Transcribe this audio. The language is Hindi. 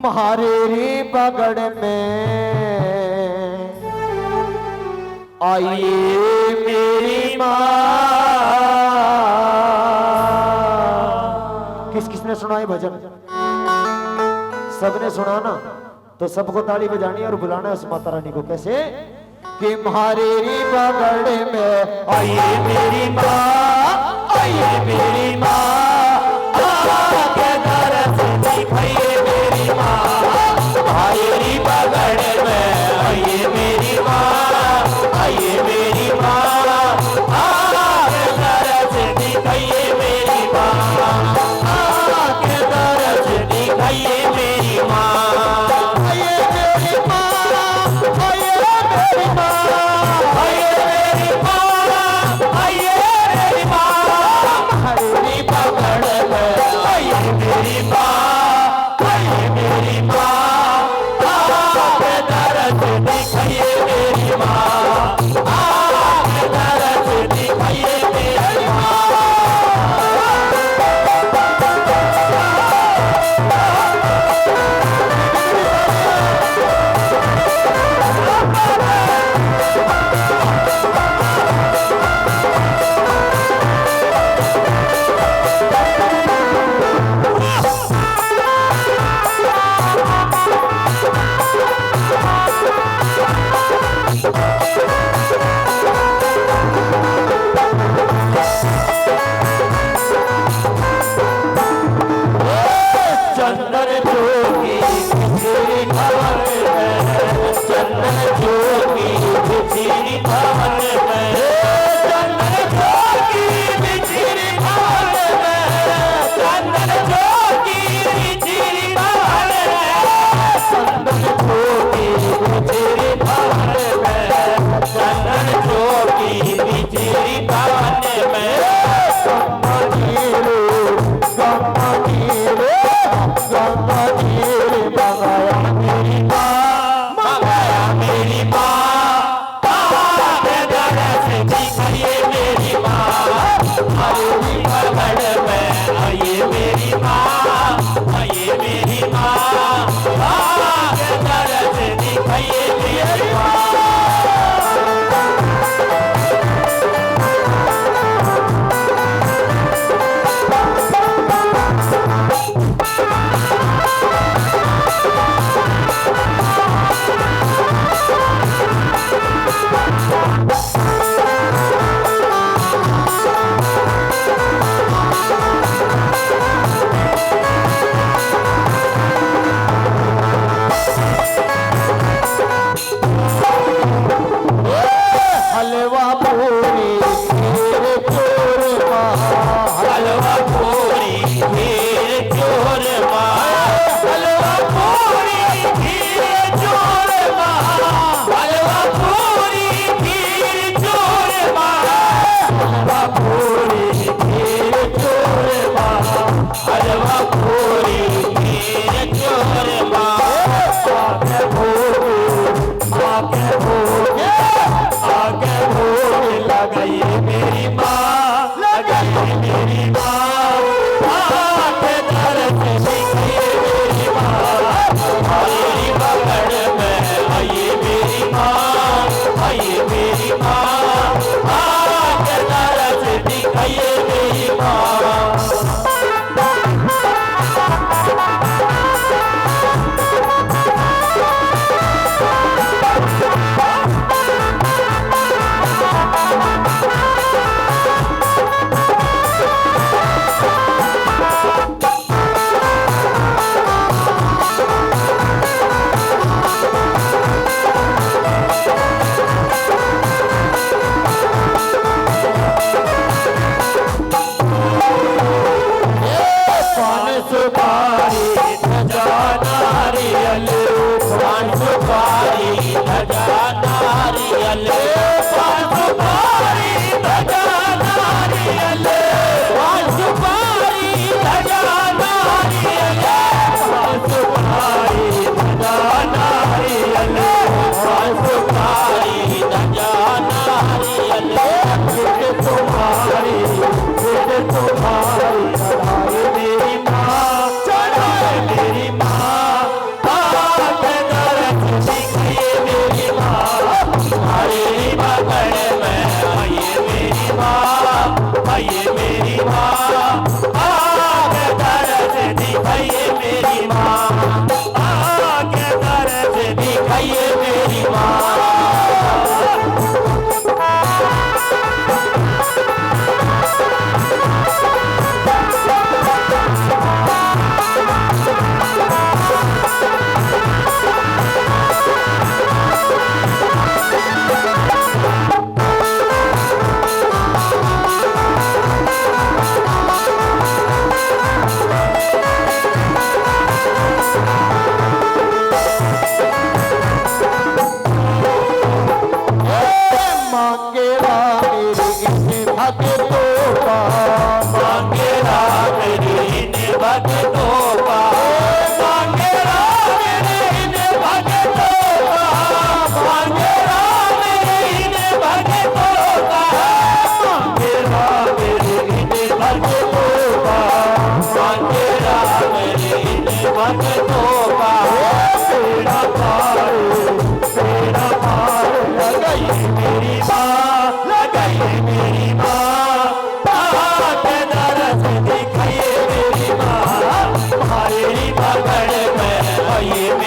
महारेरी पगड़ में आइए मेरी माँ। किस किसने सुना है भजन? सबने सुना ना, तो सबको ताली बजानी और बुलाना है उस माता रानी को। कैसे कि महारेरी पगड़ में आइए मेरी माँ, आइए मेरी माँ, आके दरस दिखाइए मेरी माँ। महारेरी पगड़ में आइए मेरी माँ, आइए मेरी माँ, आके दरस दिखाइए मेरी माँ, आके दरस दिखाइए मेरी माँ। आइए मेरी माँ, आइए मेरी माँ, आइए मेरी माँ, आइए मेरी माँ। महारेरी पगड़ आइए